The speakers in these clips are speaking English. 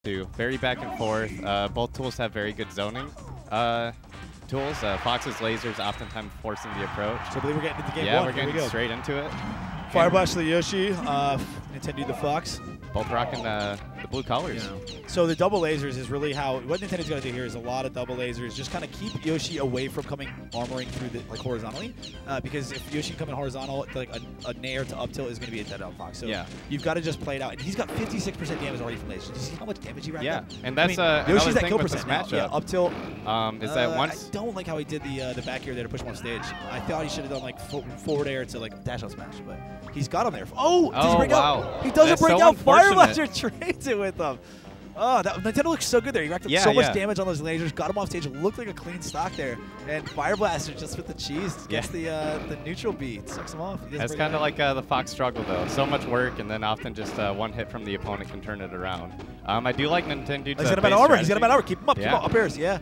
too. Very back and forth. Both tools have very good zoning tools. Fox's lasers oftentimes forcing the approach. So I believe we're getting into game yeah, one. we're getting straight into it. Fireblaster the Yoshi, Nintendude the Fox. Both rocking the blue colors. Yeah. So the double lasers is really what Nintendo's going to do here is a lot of double lasers. Just kind of keep Yoshi away from armoring through the horizontally, because if Yoshi coming horizontal, like a nair to up tilt is going to be a dead on Fox. So yeah. You've got to just play it out. And he's got 56% damage already from lasers. Do you see how much damage he racked up? And that's Yoshi's another at kill thing with percent this matchup. Yeah, up tilt. Is that once? I don't like how he did the back air there to push him off stage. I thought he should have done like forward air to like dash out smash, but he's got him there. Oh, does he break out? He doesn't break out. Fireblaster trades it with him. Oh, Nintendo looks so good there. He racked up so much damage on those lasers, got him off stage. It looked like a clean stock there. And Fireblaster just with the cheese gets the neutral beat, sucks him off. That's kind of like the Fox struggle though. So much work, and then often just one hit from the opponent can turn it around. I do like Nintendude. He's got him at armor. He's got him at armor. Keep him up. Keep him up. Up airs. Yeah.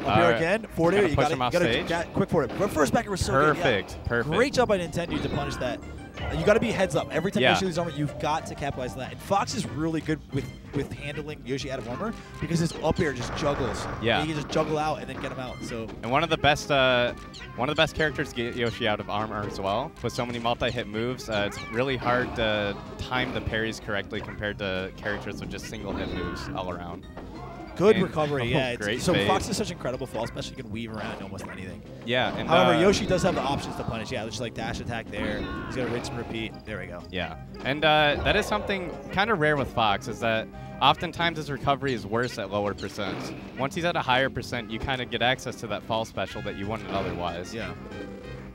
Up air again. Forward air. You got to quick forward. First backer was so good. Perfect. Great job by Nintendude to punish that. You got to be heads up. Every time Yoshi loses armor, you've got to capitalize on that. And Fox is really good with handling Yoshi out of armor because his up air just juggles. Yeah. He can just juggle out and then get him out. So. And one of the best characters to get Yoshi out of armor as well. With so many multi-hit moves, it's really hard to time the parries correctly compared to characters with just single-hit moves all around. Good recovery, yeah. Great so fade. Fox is such incredible fall, especially you can weave around almost anything. Yeah. And, however, Yoshi does have the options to punish. Yeah, just like dash attack there. He's got to rinse and repeat. There we go. Yeah. And that is something kind of rare with Fox, is that oftentimes his recovery is worse at lower percents. Once he's at a higher percent, you kind of get access to that fall special that you wouldn't otherwise. Yeah.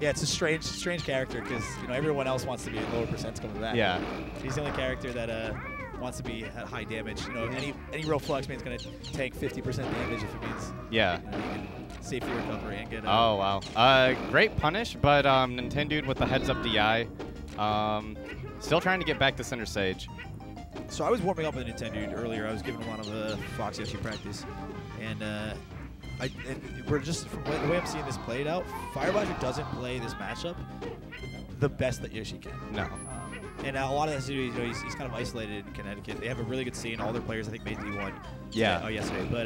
Yeah, it's a strange character because everyone else wants to be at lower percents coming back. Yeah. He's the only character that wants to be at high damage. Any real flex man's going to take 50% damage if it means you can safety recovery and get. Oh wow! Great punish, but Nintendude with the heads-up DI, still trying to get back to center stage. So I was warming up with Nintendude earlier. I was giving him one of the Fox Yoshi practice, and we're just from the way I'm seeing this played out. Fireblaster doesn't play this matchup the best that Yoshi can. No. And a lot of that has to do, he's kind of isolated in Connecticut. They have a really good scene. All their players, I think, made D1 yesterday. But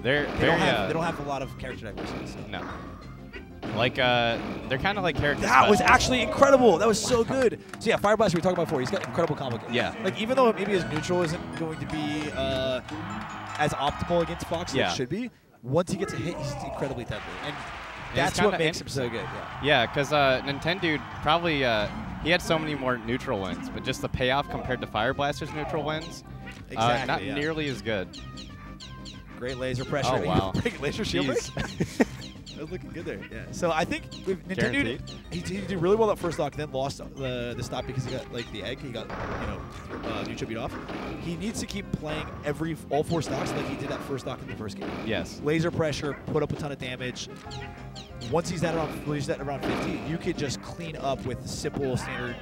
they don't have a lot of character diversity. So. No. Like, they're kind of like characters. That was actually incredible. That was so good. So, yeah, Fireblaster, we talked about before. He's got incredible combo. Yeah. Like, even though maybe his neutral isn't going to be as optimal against Fox as it should be, once he gets a hit, he's incredibly deadly. And that's what makes him so good. Yeah, because Nintendude probably he had so many more neutral wins, but just the payoff compared to Fireblaster's neutral wins, not nearly as good. Great laser pressure. Oh, wow. Laser shield break? That was looking good there. Yeah. So I think with Nintendude, he did really well that first stock, then lost the stop because he got like the egg. He got neutral beat off. He needs to keep playing all four stocks like he did that first stock in the first game. Yes. Laser pressure, put up a ton of damage. Once he's at around 50, you could just clean up with simple standard,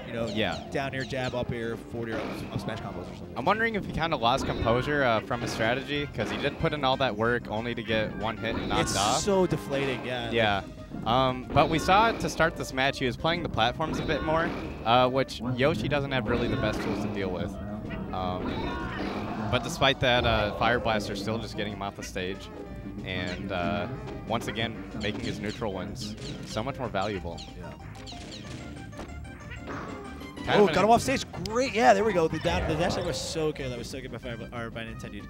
down air, jab, up air, forward air, up smash combos or something. I'm wondering if he kind of lost composure from his strategy, because he did put in all that work only to get one hit and knocked off. It's so deflating, yeah. Yeah. But we saw to start this match, he was playing the platforms a bit more, which Yoshi doesn't have really the best tools to deal with. But despite that, Fireblaster still just getting him off the stage. And once again, making his neutral wins so much more valuable. Yeah. Got him off stage. Great. Yeah, there we go. The dash attack was so good. That was so good by Nintendude.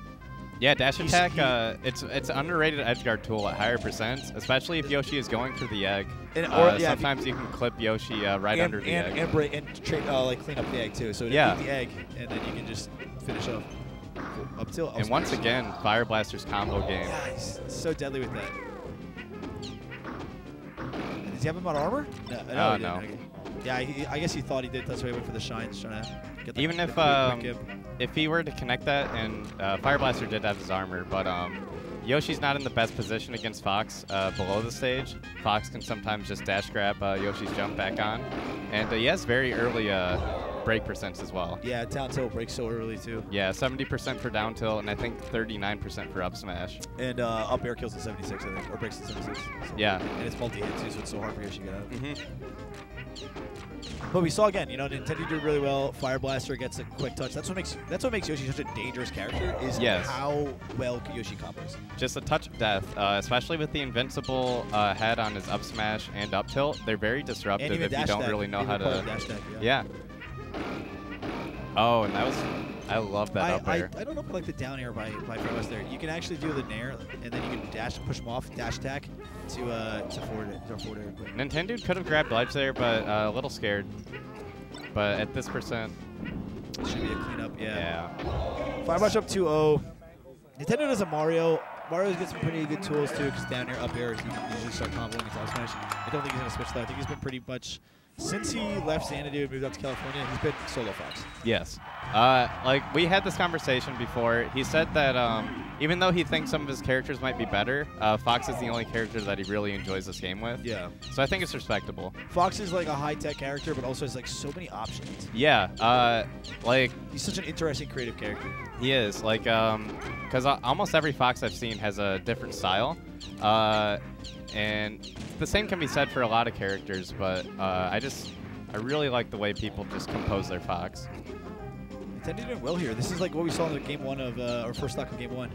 Yeah, dash attack. It's an underrated edgeguard tool at higher percents, especially if Yoshi is going for the egg. Sometimes you can clip Yoshi right under the egg. And break and clean up the egg too. So eat the egg, and then you can just finish off. Up tilt. And once again, Fireblaster's combo game. Yeah, he's so deadly with that. Does he have him on armor? No. No. Okay. Yeah, I guess he thought he did. That's why he went for the shines, trying to get that. Even if he were to connect that, and Fireblaster did have his armor, but Yoshi's not in the best position against Fox below the stage. Fox can sometimes just dash grab Yoshi's jump back on, and he has very early break percents as well. Yeah, down tilt breaks so early too. Yeah, 70% for down tilt, and I think 39% for up smash. And up air kills at 76, I think, or breaks at 76. So. Yeah. And it's multi-hit too, so it's so hard for Yoshi to get out. But we saw again, you know, Nintendo did really well. Fireblaster gets a quick touch. That's what makes Yoshi such a dangerous character. Is how well Yoshi combos. Just a touch of death, especially with the invincible head on his up smash and up tilt. They're very disruptive if you don't really know how to. Dash deck, yeah. Oh, and that was. I love that up air. I don't know if I like the down air by Fireblaster there. You can actually do the nair, and then you can dash, push him off, dash attack to forward air. Nintendude could have grabbed ledge there, but a little scared. But at this percent, should be a cleanup. Yeah. Fireblaster up 2-0. Nintendo does a Mario. Mario's got some pretty good tools too, because down air, up air, you can usually start comboing into up smash. I don't think he's gonna switch that. I think he's been pretty much. Since he left Xanadu and moved out to California, he's been solo Fox. Yes. Like, we had this conversation before. He said that even though he thinks some of his characters might be better, Fox is the only character that he really enjoys this game with. Yeah. So I think it's respectable. Fox is like a high-tech character, but also has like so many options. Yeah. Like, he's such an interesting creative character. He is. Like, because almost every Fox I've seen has a different style. And the same can be said for a lot of characters, but I really like the way people just compose their Fox. Nintendo did well here. This is like what we saw in the game 1 of our first stock of game 1.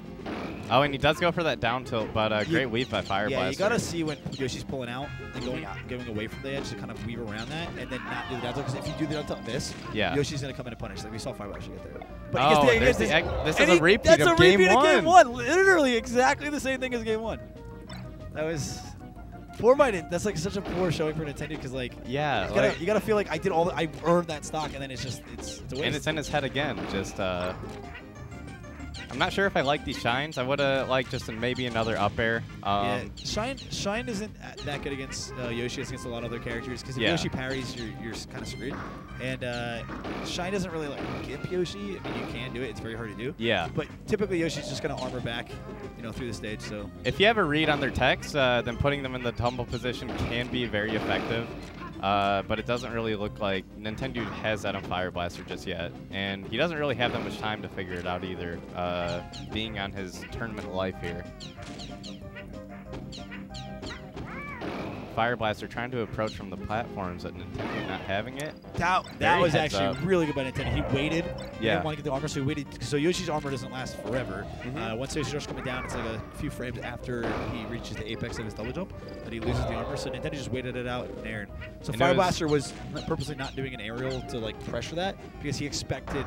Oh, and he does go for that down tilt, but great weave by Fireblaster. Yeah, you gotta see when Yoshi's pulling out and going away from the edge to kind of weave around that, and then not do the down tilt. Because if you do the down tilt and miss, Yoshi's gonna come in and punish. Like we saw Fireblaster get there. But this is a repeat of game 1. Literally exactly the same thing as game 1. That was. That's like such a poor showing for Nintendo because like you gotta feel like I earned that stock and then it's a waste. And it's in his head again. Just I'm not sure if I like these shines. I would have liked just maybe another up air. Yeah, shine isn't that good against Yoshi. It's against a lot of other characters because if Yoshi parries, you're kind of screwed. And shine doesn't really like gimp Yoshi. I mean, you can do it. It's very hard to do. Yeah. But typically Yoshi's just gonna armor back, through the stage. So if you have a read on their techs, then putting them in the tumble position can be very effective. But it doesn't really look like Nintendude has that on Fireblaster just yet. And he doesn't really have that much time to figure it out either, being on his tournament life here. Fireblaster trying to approach from the platforms at Nintendo not having it. That was actually really good by Nintendo. He waited. He didn't want to get the armor, so he waited. So Yoshi's armor doesn't last forever. Once Yoshi starts coming down, it's like a few frames after he reaches the apex of his double jump that he loses the armor. So Nintendo just waited it out and aired. So Fireblaster was purposely not doing an aerial to like pressure that because he expected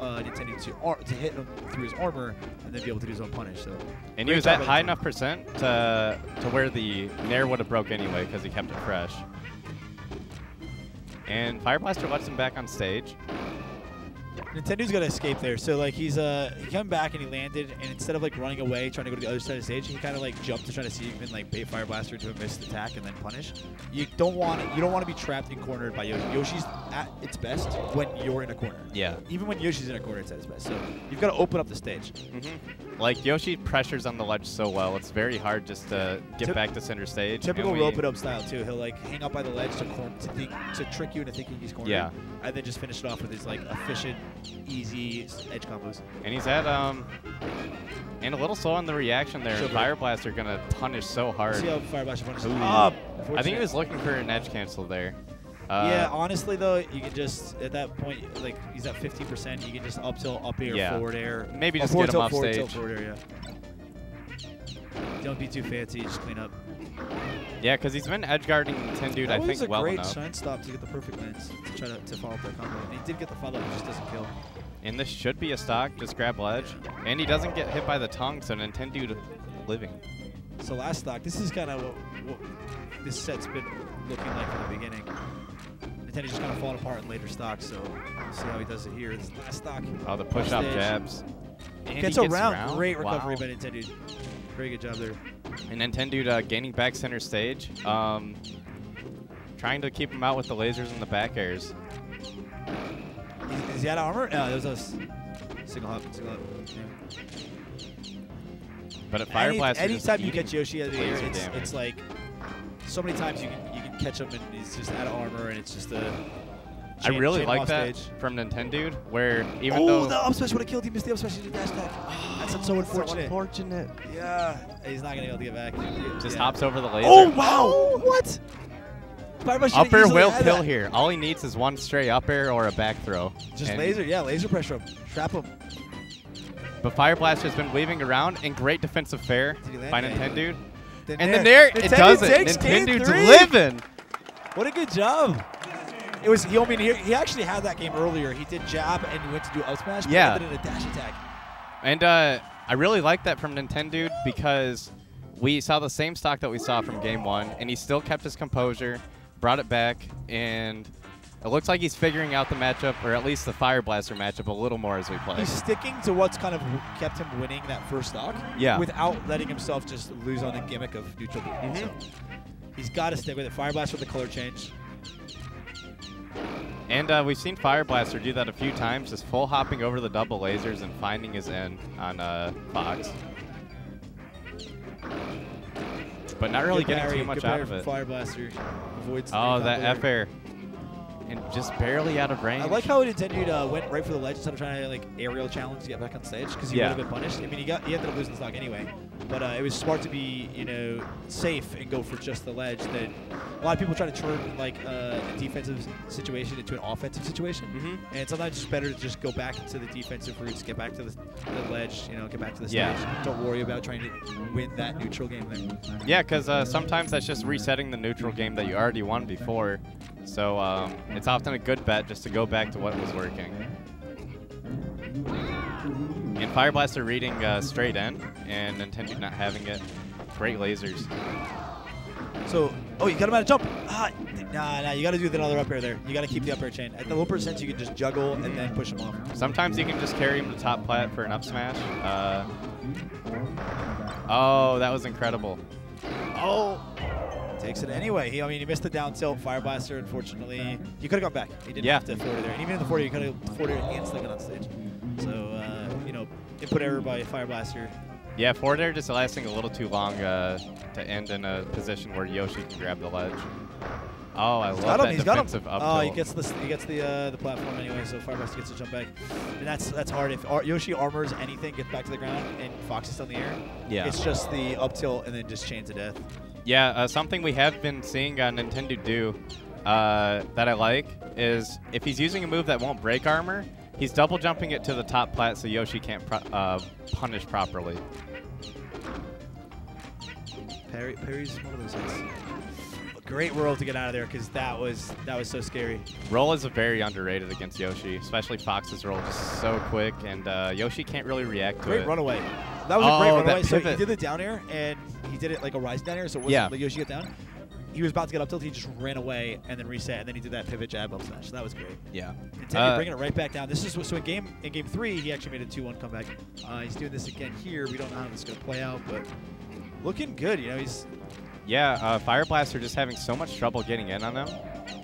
Nintendo to hit him through his armor and then be able to do his own punish. So and he was at high enough percent to where the nair would have broke anyway because he kept it fresh. And Fireblaster lets him back on stage. Nintendo's got to escape there. So like he came back and he landed, and instead of like running away trying to go to the other side of the stage, he kind of like jumped to try to see if he can like bait Fireblaster to a missed attack and then punish. You don't want to be trapped and cornered by Yoshi. Yoshi's at its best when you're in a corner. Yeah. Even when Yoshi's in a corner, it's at its best. So you've got to open up the stage. Like Yoshi pressures on the ledge so well, it's very hard just to get back to center stage. Typical rope it up style too. He'll like hang up by the ledge to trick you into thinking he's cornered. Yeah. And then just finish it off with his like efficient, easy edge combos. And he's at and a little slow on the reaction there. Fireblaster gonna punish so hard. See how Fireblaster punishes up. I think he was looking for an edge cancel there. Yeah, honestly though, you can just at that point, like he's at 50%, you can just up tilt, up air, forward air. Maybe just get him off stage. Tilt, forward air, Don't be too fancy, just clean up. Yeah, because he's been edge guarding Nintendude, I think, well enough. That was a great shine stop to get the perfect lands to try to follow up that combo. And he did get the follow, it just doesn't kill. And this should be a stock, just grab ledge. And he doesn't get hit by the tongue, so Nintendude living. So last stock, this is kind of what this set's been looking like from the beginning. Nintendo's just kind of falling apart in later stocks, so we'll see how he does it here. This last stock. Oh, the push-up jabs. And gets around. Great recovery by Nintendude. Very good job there. And Nintendude gaining back center stage. Trying to keep him out with the lasers and the back airs. Is he out of armor? No, that was a single hop. Yeah. But at Fireblaster, anytime you catch Yoshi out of the air, it's like so many times you can catch him and he's just out of armor and it's just a. I really like that from Nintendude, where even though the up smash would have killed him, missed the up smash into dash attack. That's so unfortunate. Yeah, he's not gonna be able to get back. Just hops over the laser. Oh wow! What? Fireblaster up air will kill here. All he needs is one stray up air or a back throw. Just laser pressure him. Trap him. But Fireblaster has been weaving around in great defensive fair by Nintendude. And then there, it does it. Nintendude's living. What a good job. It was. He actually had that game earlier. He did jab and he went to do up smash. But yeah. He did a dash attack. And I really like that from Nintendude because we saw the same stock that we saw from game 1, and he still kept his composure, brought it back, and it looks like he's figuring out the matchup, or at least the Fireblaster matchup, a little more as we play. He's sticking to what's kind of kept him winning that first stock. Yeah. Without letting himself just lose on the gimmick of neutral. So he's got to stick with it. Fireblaster with the color change. And we've seen Fireblaster do that a few times, just full hopping over the double lasers and finding his end on Fox. But not really getting too much out of it. Fireblaster avoids that F air. And just barely out of range. I like how Nintendude went right for the ledge instead of trying to like aerial challenge to get back on stage because he would have been punished. I mean, he ended up losing the stock anyway, but it was smart to be safe and go for just the ledge. That a lot of people try to turn like a defensive situation into an offensive situation, and sometimes it's better to just go back to the defensive routes, get back to the ledge, get back to the stage. Don't worry about trying to win that neutral game there. Yeah, because sometimes that's just resetting the neutral game that you already won before. So it's often a good bet just to go back to what was working. And Fireblaster reading straight in, and Nintendude not having it. Great lasers. So, you got him at a jump. Nah, you got to do another up air there. You got to keep the up air chain. At the low percent, you can just juggle and then push him off. Sometimes you can just carry him to top plat for an up smash. Oh, that was incredible. Oh. Takes it anyway. He missed the down tilt. Fireblaster, unfortunately, he could have gone back. He didn't have to forward there. And even in the forward, he could have forwarded and still got on stage. So, input error by Fireblaster. Yeah, forward air just lasting a little too long to end in a position where Yoshi can grab the ledge. Oh, I love that defensive up tilt. Oh, he gets the platform anyway, so Fireblaster gets to jump back. And that's hard. If Yoshi armors anything, gets back to the ground, and Fox is still in the air, it's just the up tilt and then just chain to death. Yeah, something we have been seeing Nintendude do that I like is if he's using a move that won't break armor, he's double jumping it to the top plat so Yoshi can't punish properly. Parry's one of those hits. Great roll to get out of there because that was so scary. Roll is very underrated against Yoshi, especially Fox's roll just so quick, and Yoshi can't really react to it. Great runaway. That was a great runaway. So he did the down air, and he did it like a rise down air, so it wasn't like Yoshi get down. He was about to get up tilt, he just ran away and then reset, and then he did that pivot jab up smash. So that was great. Yeah. Nintendude bringing it right back down. This is so in game 3 he actually made a 2-1 comeback. He's doing this again here. We don't know how this is going to play out, but looking good. He's. Yeah, Fireblaster just having so much trouble getting in on him,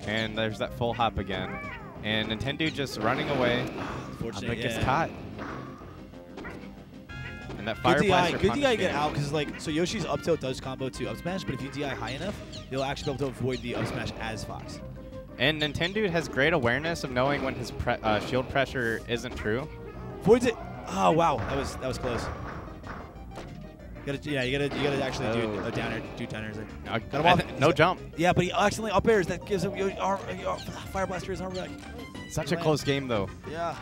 and there's that full hop again, and Nintendude just running away. Unfortunately, gets caught. And that Fireblaster good DI get out because so Yoshi's up tilt does combo to up smash, but if you DI high enough, you'll actually be able to avoid the up smash as Fox. And Nintendude has great awareness of knowing when his shield pressure isn't true. Avoids it. Oh wow, that was close. You gotta actually do down airs there. Got him off. No jump. Yeah, but he accidentally up airs. That gives him Fireblaster his arm back. Such a close game though. Yeah.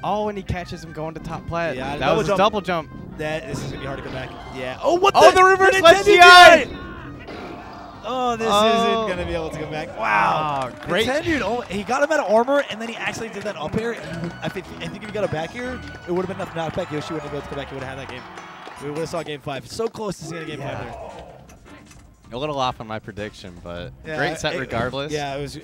Oh, and he catches him going to top plat. Yeah, that was a double jump. This is gonna be hard to come back. Yeah. Oh, what? Oh, the reverse ledge DI. Oh, this isn't gonna be able to come back. Wow. Oh, great. Nintendude, he got him out of armor, and then he actually did that up air. I think if he got a back air, it would have been enough knockback. Yoshi wouldn't have been able to come back. He would have had that game. We would have saw game 5. So close to seeing a game 5 there. A little off on my prediction, but great set regardless. Yeah, it was.